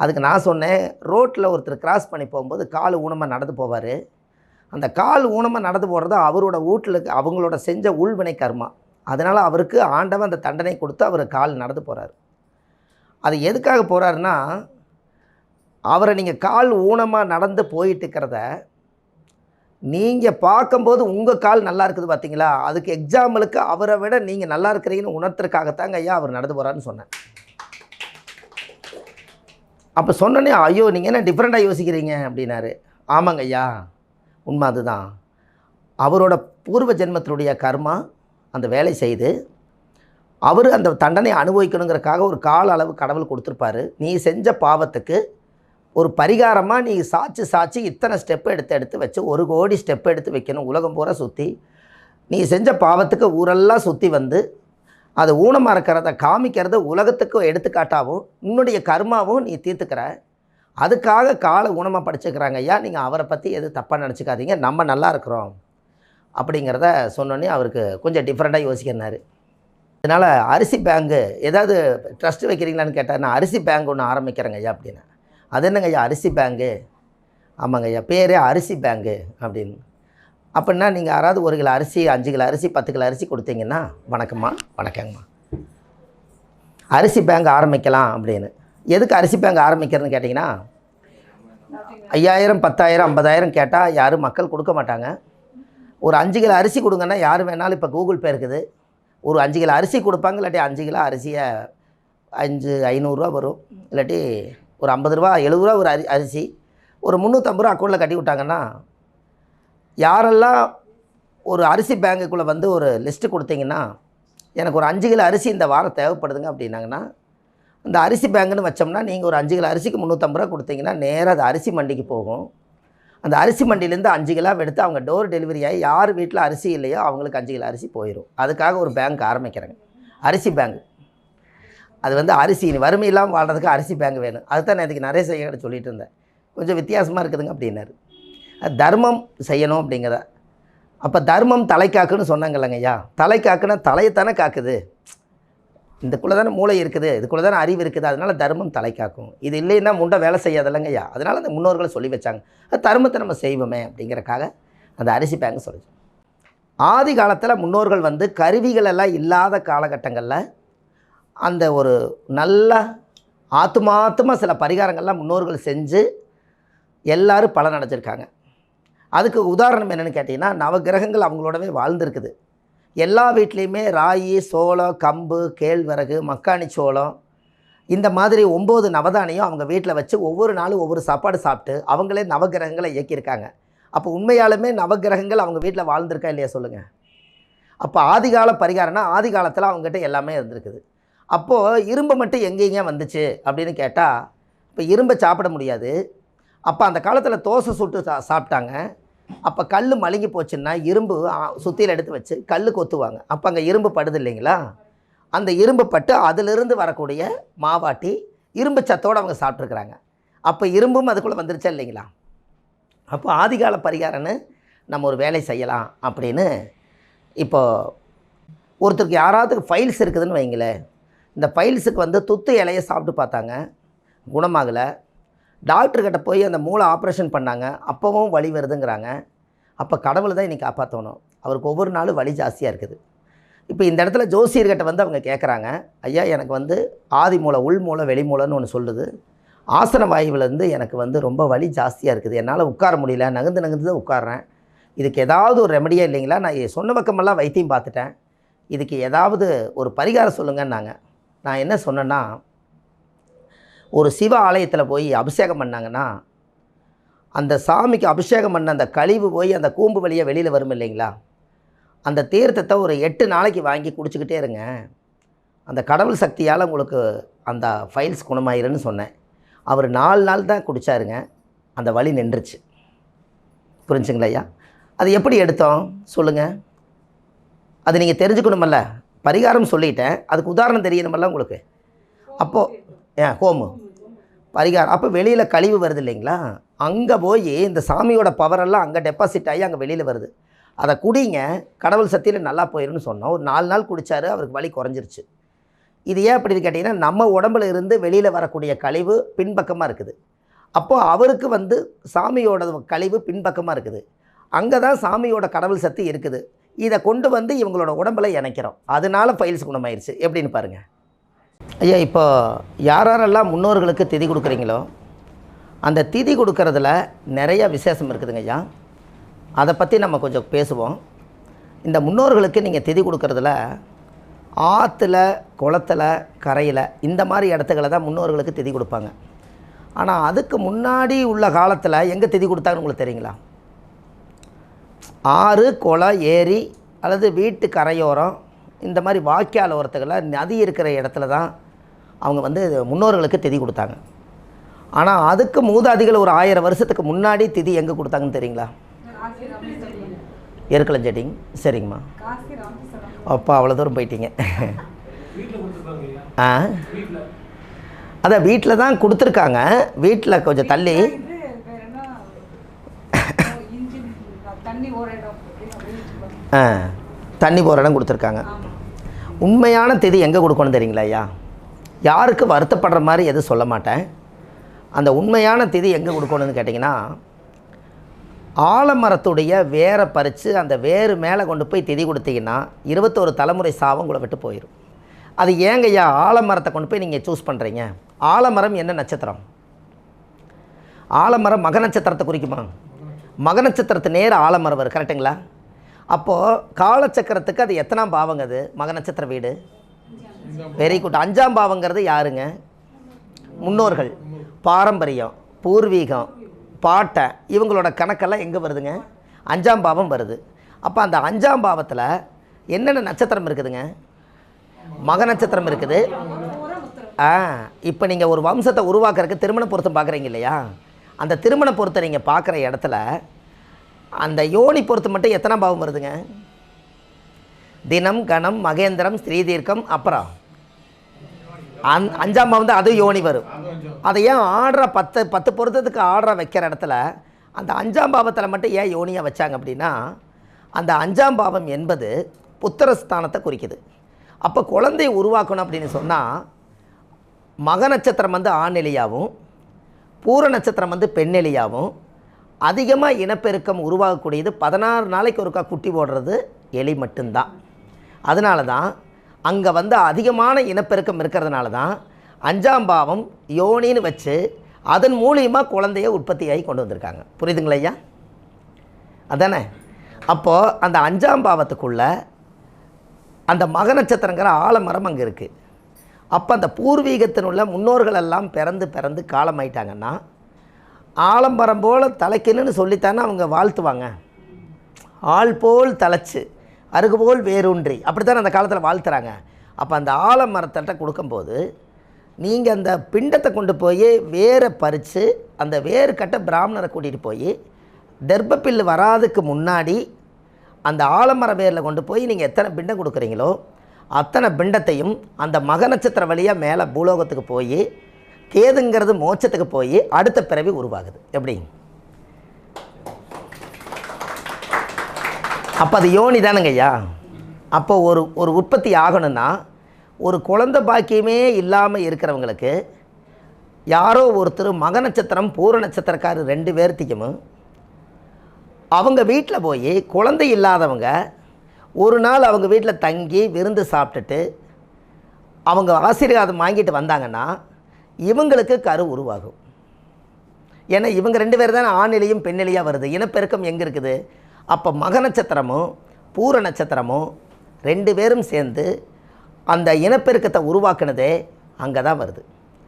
அதுக்கு நான் சொன்னேன், ரோட்டில் ஒருத்தர் கிராஸ் பண்ணி போகும்போது கால் ஊனமாக நடந்து போவார். அந்த கால் ஊனமாக நடந்து போகிறது அவரோட வீட்டில் அவங்களோட செஞ்ச உள்வினை கர்மா. அதனால் அவருக்கு ஆண்டவன் அந்த தண்டனை கொடுத்து அவர் கால் நடந்து போகிறார். அது எதுக்காக போகிறாருன்னா, அவரை நீங்கள் கால் ஊனமாக நடந்து போயிட்டு இருக்கிறத நீங்கள் பார்க்கும்போது உங்கள் கால் நல்லா இருக்குது பார்த்தீங்களா, அதுக்கு எக்ஸாம்பிளுக்கு அவரை விட நீங்கள் நல்லா இருக்கிறீங்கன்னு உணர்த்துறதுக்காகத்தாங்க ஐயா அவர் நடந்து போகிறாருன்னு சொன்னேன். அப்போ சொன்னோன்னே, ஐயோ நீங்கள் என்ன டிஃப்ரெண்ட்டாக யோசிக்கிறீங்க அப்படின்னாரு. ஆமாங்க ஐயா, உண்மை அதுதான். அவரோட பூர்வ ஜென்மத்தினுடைய கர்மா அந்த வேலை செய்து அவர் அந்த தண்டனை அனுபவிக்கணுங்கிறதுக்காக ஒரு கால அளவு கடவுள் கொடுத்துருப்பாரு. நீ செஞ்ச பாவத்துக்கு ஒரு பரிகாரமாக நீ சாட்சி இத்தனை ஸ்டெப்பு எடுத்து வச்சு 1 கோடி ஸ்டெப் எடுத்து வைக்கணும், உலகம் பூரா சுற்றி. நீ செஞ்ச பாவத்துக்கு ஊரெல்லாம் சுற்றி வந்து அது ஊனமாக இருக்கிறத காமிக்கிறத உலகத்துக்கு எடுத்துக்காட்டாகவும் உன்னுடைய கர்மாவும் நீ தீர்த்துக்கிற. அதுக்காக காலை ஊனமாக படிச்சுக்கிறாங்க ஐயா, நீங்கள் அவரை பற்றி எதுவும் தப்பாக நினச்சிக்காதீங்க, நம்ம நல்லா இருக்கிறோம் அப்படிங்கிறத சொன்னோன்னே அவருக்கு கொஞ்சம் டிஃப்ரெண்ட்டாக யோசிக்கிறாரு. அதனால் அரிசி பேங்கு ஏதாவது ட்ரஸ்ட்டு வைக்கிறீங்களான்னு கேட்டால், நான் அரிசி பேங்க் ஒன்று ஆரம்பிக்கிறேங்க ஐயா அப்படின்னு. அது என்னங்க ஐயா அரிசி பேங்கு? ஆமாங்க ஐயா, பேரே அரிசி பேங்கு அப்படின்னு. அப்படின்னா நீங்கள் யாராவது 1 கிலோ அரிசி, 5 கிலோ அரிசி, 10 கிலோ அரிசி கொடுத்தீங்கன்னா, வணக்கம்மா, வணக்கங்கம்மா, அரிசி பேங்க் ஆரம்பிக்கலாம் அப்படின்னு. எதுக்கு அரிசி பேங்க் ஆரம்பிக்கிறதுன்னு கேட்டிங்கன்னா, 5000, 10,000, 50,000 கேட்டால் யாரும் மக்கள் கொடுக்க மாட்டாங்க. ஒரு 5 கிலோ அரிசி கொடுங்கன்னா யார் வேணாலும் இப்போ கூகுள் பே இருக்குது, ஒரு 5 கிலோ அரிசி கொடுப்பாங்க. இல்லாட்டி 5 கிலோ அரிசியை 500 வரும், இல்லாட்டி ஒரு 50 ரூபா 70 ரூபா ஒரு அரிசி ஒரு 350 ரூபா அக்கௌண்ட்டில் கட்டி விட்டாங்கன்னா, யாரெல்லாம் ஒரு அரிசி பேங்குக்குள்ளே வந்து ஒரு லிஸ்ட்டு கொடுத்தீங்கன்னா, எனக்கு ஒரு 5 கிலோ அரிசி இந்த வாரம் தேவைப்படுதுங்க அப்படின்னாங்கன்னா, அந்த அரிசி பேங்குன்னு வச்சோம்னா நீங்கள் ஒரு 5 கிலோ அரிசிக்கு 350 ரூபா கொடுத்தீங்கன்னா நேராக அது அரிசி மண்டிக்கு போகும். அந்த அரிசி மண்டியிலேருந்து 5 கிலோ எடுத்து அவங்க டோர் டெலிவரி ஆகி யார் வீட்டில் அரிசி இல்லையோ அவங்களுக்கு 5 கிலோ அரிசி போயிடும். அதுக்காக ஒரு பேங்க் ஆரம்பிக்கிறேங்க, அரிசி பேங்க். அது வந்து அரிசி வறுமை இல்லாமல் வாழ்கிறதுக்கு அரிசி பேங்க் வேணும். அதுதான் நான் இதுக்கு நிறைய செய்ய சொல்லிகிட்டு இருந்தேன். கொஞ்சம் வித்தியாசமாக இருக்குதுங்க அப்படின்னாரு. தர்மம் செய்யணும் அப்படிங்கிற. அப்போ தர்மம் தலை காக்குன்னு சொன்னாங்கல்லங்க ஐயா. தலை காக்குன்னா தலையைத்தானே காக்குது. இதுக்குள்ளே தானே மூளை இருக்குது, இதுக்குள்ளே தானே அறிவு இருக்குது. அதனால் தர்மம் தலை காக்கும். இது இல்லைன்னா முண்டை வேலை செய்யாதல்லங்க ஐயா. அதனால் அந்த முன்னோர்களை சொல்லி வச்சாங்க, அது தர்மத்தை நம்ம செய்வோமே அப்படிங்கிறக்காக அந்த அரிசி பேங்க் சொல்லிச்சு. ஆதி காலத்தில் முன்னோர்கள் வந்து கருவிகள் எல்லாம் இல்லாத காலகட்டங்களில் அந்த ஒரு நல்ல ஆத்துமாத்தமாக சில பரிகாரங்கள்லாம் முன்னோர்கள் செஞ்சு எல்லோரும் பலன் அடைஞ்சிருக்காங்க. அதுக்கு உதாரணம் என்னென்னு கேட்டிங்கன்னா, நவகிரகங்கள் அவங்களோடவே வாழ்ந்துருக்குது. எல்லா வீட்லேயுமே ராகி, சோளம், கம்பு, கேழ்வரகு, மக்காணி சோளம், இந்த மாதிரி 9 நவதானியம் அவங்க வீட்டில் வச்சு ஒவ்வொரு நாளும் ஒவ்வொரு சாப்பாடு சாப்பிட்டு அவங்களே நவகிரகங்களை இயக்கியிருக்காங்க. அப்போ உண்மையாலுமே நவகிரகங்கள் அவங்க வீட்டில் வாழ்ந்துருக்கா இல்லையா சொல்லுங்கள். அப்போ ஆதிகால பரிகாரம்னா ஆதி காலத்தில் அவங்ககிட்ட எல்லாமே இருந்திருக்குது. அப்போது இரும்பு மட்டும் எங்கேங்க வந்துச்சு அப்படின்னு கேட்டால், இப்போ இரும்பை சாப்பிட முடியாது. அப்போ அந்த காலத்தில் தோசை சுட்டு சாப்பிட்டாங்க. அப்போ கல் மழுங்கி போச்சுன்னா இரும்பு சுத்தியில் எடுத்து வச்சு கல் கொத்துவாங்க. அப்போ அங்கே இரும்பு படுது இல்லைங்களா, அந்த இரும்பு பட்டு அதிலிருந்து வரக்கூடிய மாவாட்டி இரும்பு சத்தோடு அவங்க சாப்பிட்ருக்குறாங்க. அப்போ இரும்பும் அதுக்குள்ளே வந்துருச்சா இல்லைங்களா. அப்போ ஆதிகால பரிகாரம்னு நம்ம ஒரு வேலை செய்யலாம் அப்படின்னு. இப்போது ஒருத்தருக்கு யாராவது ஃபைல்ஸ் இருக்குதுன்னு வைங்களேன், இந்த ஃபைல்ஸுக்கு வந்து துத்து இலையை சாப்பிட்டு பார்த்தாங்க, குணமாகலை. டாக்டர்கிட்ட போய் அந்த மூளை ஆப்ரேஷன் பண்ணாங்க, அப்போவும் வலி வருதுங்கிறாங்க. அப்போ கடவுள் தான் இன்றைக்கி காப்பாற்றணும். அவருக்கு ஒவ்வொரு நாளும் வலி ஜாஸ்தியாக இருக்குது. இப்போ இந்த இடத்துல ஜோசியர்கிட்ட வந்து அவங்க கேட்குறாங்க, ஐயா எனக்கு வந்து ஆதி மூளை, உள் மூளை, வெளி மூளைன்னு ஒன்று சொல்லுது. ஆசன வாயுவிலேருந்து எனக்கு வந்து ரொம்ப வலி ஜாஸ்தியாக இருக்குது, என்னால் உட்கார முடியல, நகர்ந்து தான் உட்கார்றேன். இதுக்கு ஏதாவது ஒரு ரெமடியாக இல்லைங்களா, நான் சொன்ன பக்கமெல்லாம் வைத்தியம் பார்த்துட்டேன், இதுக்கு ஏதாவது ஒரு பரிகாரம் சொல்லுங்கன்னாங்க. நான் என்ன சொன்னேன்னா, ஒரு சிவ ஆலயத்தில் போய் அபிஷேகம் பண்ணாங்கன்னா, அந்த சாமிக்கு அபிஷேகம் பண்ண அந்த கழிவு போய் அந்த கூம்பு வழியாக வெளியில் வரும் இல்லைங்களா, அந்த தீர்த்தத்தை ஒரு 8 நாளைக்கு வாங்கி குடிச்சிக்கிட்டே இருங்க. அந்த கடவுள் சக்தியால் உங்களுக்கு அந்த ஃபைல்ஸ் குணமாயிருன்னு சொன்னேன். அவர் 4 நாள் தான் குடித்தாருங்க, அந்த வலி நின்றுச்சு. புரிஞ்சுங்களா ஐயா. அது எப்படி எடுத்தோம் சொல்லுங்கள். அது நீங்கள் தெரிஞ்சுக்கணுமல்ல. பரிகாரம் சொல்லிட்டேன், அதுக்கு உதாரணம் தெரியணுமல்ல உங்களுக்கு. அப்போது ஹோமு பரிகாரம். அப்போ வெளியில் கழிவு வருது இல்லைங்களா, அங்கே போய் இந்த சாமியோட பவரெல்லாம் அங்கே டெபாசிட் ஆகி அங்கே வெளியில் வருது. அதை குடிங்க, கடவுள் சக்தியில் நல்லா போயிடும்னு சொன்னோம். ஒரு 4 நாள் குடித்தார், அவருக்கு வலி குறைஞ்சிருச்சு. இது ஏன் அப்படின்னு கேட்டிங்கன்னா, நம்ம உடம்புல இருந்து வெளியில் வரக்கூடிய கழிவு பின்பக்கமாக இருக்குது. அப்போது அவருக்கு வந்து சாமியோட கழிவு பின்பக்கமாக இருக்குது. அங்கே தான் சாமியோட கடவுள் சக்தி இருக்குது. இதை கொண்டு வந்து இவங்களோட உடம்புல இணைக்கிறோம். அதனால ஃபைல்ஸ் குணமாயிருச்சு. எப்படின்னு பாருங்கள் ஐயா. இப்போ யாரெல்லாம் முன்னோர்களுக்கு திதி கொடுக்குறீங்களோ, அந்த திதி கொடுக்கறதுல நிறைய விசேஷம் இருக்குதுங்க ஐயா. அதை பற்றி நம்ம கொஞ்சம் பேசுவோம். இந்த முன்னோர்களுக்கு நீங்கள் திதி கொடுக்கறதுல ஆற்றுல, குளத்தில், கரையில் இந்த மாதிரி இடத்துக்களை தான் முன்னோர்களுக்கு திதி கொடுப்பாங்க. ஆனால் அதுக்கு முன்னாடி உள்ள காலத்தில் எங்கே திதி கொடுத்தாங்கன்னு உங்களுக்கு தெரியுங்களா? ஆறு, குளம், ஏரி அல்லது வீட்டு கரையோரம் இந்த மாதிரி வாய்க்கால் ஓரத்துக்களில் நதி இருக்கிற இடத்துல தான் அவங்க வந்து முன்னோர்களுக்கு திதி கொடுத்தாங்க. ஆனால் அதுக்கு மூதாதிகள் ஒரு 1000 வருஷத்துக்கு முன்னாடி திதி எங்கே கொடுத்தாங்கன்னு தெரியுங்களா? எருக்களஞ்செடிங்க. சரிங்கம்மா. அப்பா அவ்வளோ தூரம் போயிட்டீங்க. அதான் வீட்டில் தான் கொடுத்துருக்காங்க. வீட்டில் கொஞ்சம் தள்ளி தண்ணி போகிற இடம் கொடுத்துருக்காங்க. உண்மையான திதி எங்கே கொடுக்கணும் தெரியுங்களா ஐயா? யாருக்கு வருத்தப்படுற மாதிரி எதுவும் சொல்ல மாட்டேன். அந்த உண்மையான திதி எங்கே கொடுக்கணும்னு கேட்டிங்கன்னா, ஆலமரத்துடைய வேரை பறித்து அந்த வேறு மேலே கொண்டு போய் திதி கொடுத்தீங்கன்னா 21 தலைமுறை சாபம் உங்களை விட்டு போயிடும். அது ஏங்க ஐயா ஆலமரத்தை கொண்டு போய் நீங்கள் சூஸ் பண்ணுறீங்க? ஆலமரம் என்ன நட்சத்திரம்? ஆலமரம் மக நட்சத்திரத்தை குறிக்குமா? மக நட்சத்திரத்து நேர ஆலமரம் வரும். கரெக்டுங்களா? அப்போது காலச்சக்கரத்துக்கு அது எத்தனாம் பாவங்க? அது மக நட்சத்திர வீடு. Very good. 5ஆம் பாவங்கிறது யாருங்க? முன்னோர்கள், பாரம்பரியம், பூர்வீகம், பாட்டை, இவங்களோட கணக்கெல்லாம் எங்கே வருதுங்க? 5ஆம் பாவம் வருது. அப்போ அந்த 5ஆம் பாவத்தில் என்னென்ன நட்சத்திரம் இருக்குதுங்க? மக நட்சத்திரம் இருக்குது. இப்போ நீங்கள் ஒரு வம்சத்தை உருவாக்குறதுக்கு திருமண பொருத்தம் பார்க்குறீங்க இல்லையா? அந்த திருமண பொருத்தம் நீங்கள் பார்க்குற இடத்துல அந்த யோனி பொருத்தம் மட்டும் எத்தனாம் பாவம் வருதுங்க? தினம், கணம், மகேந்திரம், ஸ்ரீதீர்க்கம், அப்புறம் 5ஆம் பாவம் தான் அது யோனி வரும். அதை ஏன் ஆர்டரை 10 பொருத்தத்துக்கு ஆர்டரை வைக்கிற இடத்துல அந்த 5ஆம் பாவத்தில் மட்டும் ஏன் யோனியாக வச்சாங்க அப்படின்னா, அந்த 5ஆம் பாவம் என்பது புத்திரஸ்தானத்தை குறிக்குது. அப்போ குழந்தையை உருவாக்கணும் அப்படின்னு சொன்னால் மக நட்சத்திரம் வந்து ஆண்நிலையாகவும் பூர நட்சத்திரம் வந்து பெண்ணெலியாகவும் அதிகமாக இனப்பெருக்கம் உருவாகக்கூடியது 16 நாளைக்கு ஒருக்கா குட்டி போடுறது எலி மட்டும்தான். அதனால தான் அங்கே வந்து அதிகமான இனப்பெருக்கம் இருக்கிறதுனால தான் 5ஆம் பாவம் யோனின்னு வச்சு அதன் மூலியமாக குழந்தைய உற்பத்தியாகி கொண்டு வந்திருக்காங்க. புரியுதுங்களா ஐயா? அதானே? அப்போது அந்த 5ஆம் பாவத்துக்குள்ளே அந்த மக நட்சத்திரங்கிற ஆலமரம் அங்கே இருக்குது. அப்போ அந்த பூர்வீகத்தினுள்ள முன்னோர்கள் எல்லாம் பிறந்து காலமாயிட்டாங்கன்னா ஆலமரம் போல் தலைக்கணுன்னு சொல்லித்தானே அவங்க வாழ்த்துவாங்க. ஆள் போல் தலைச்சு அருகு போல் வேரூன்றி அப்படித்தானே அந்த காலத்தில் வாழ்த்துறாங்க. அப்போ அந்த ஆலமரத்திட்ட கொடுக்கும்போது நீங்கள் அந்த பிண்டத்தை கொண்டு போய் வேரை பறித்து அந்த வேறு கட்ட பிராமணரை கூட்டிகிட்டு போய் தர்ப்பப்பில் வராதுக்கு முன்னாடி அந்த ஆலமர வேரில் கொண்டு போய் நீங்கள் எத்தனை பிண்டம் கொடுக்குறீங்களோ அத்தனை பிண்டத்தையும் அந்த மக நட்சத்திர வழியாக மேலே பூலோகத்துக்கு போய் கேதுங்கிறது மோட்சத்துக்கு போய் அடுத்த பிறவி உருவாகுது. எப்படி? அப்போ அது யோனி தானுங்க ஐயா. அப்போ ஒரு உற்பத்தி ஆகணும்னா ஒரு குழந்தை பாக்கியமே இல்லாமல் இருக்கிறவங்களுக்கு யாரோ ஒருத்தர் மக நட்சத்திரம் பூர நட்சத்திரக்காரர் 2 பேர்த்திக்கும் அவங்க வீட்டில் போய் குழந்தை இல்லாதவங்க ஒரு நாள் அவங்க வீட்டில் தங்கி விருந்து சாப்பிட்டுட்டு அவங்க ஆசீர்வாதம் வாங்கிட்டு வந்தாங்கன்னா இவங்களுக்கு கரு உருவாகும். ஏன்னா இவங்க 2 பேர் தானே ஆண்நிலையும் பெண்ணிலையாக வருது. இனப்பெருக்கம் எங்கே இருக்குது? அப்போ மக நட்சத்திரமும் பூர நட்சத்திரமும் 2 பேரும் சேர்ந்து அந்த இனப்பெருக்கத்தை உருவாக்குனதே அங்கே தான் வருது.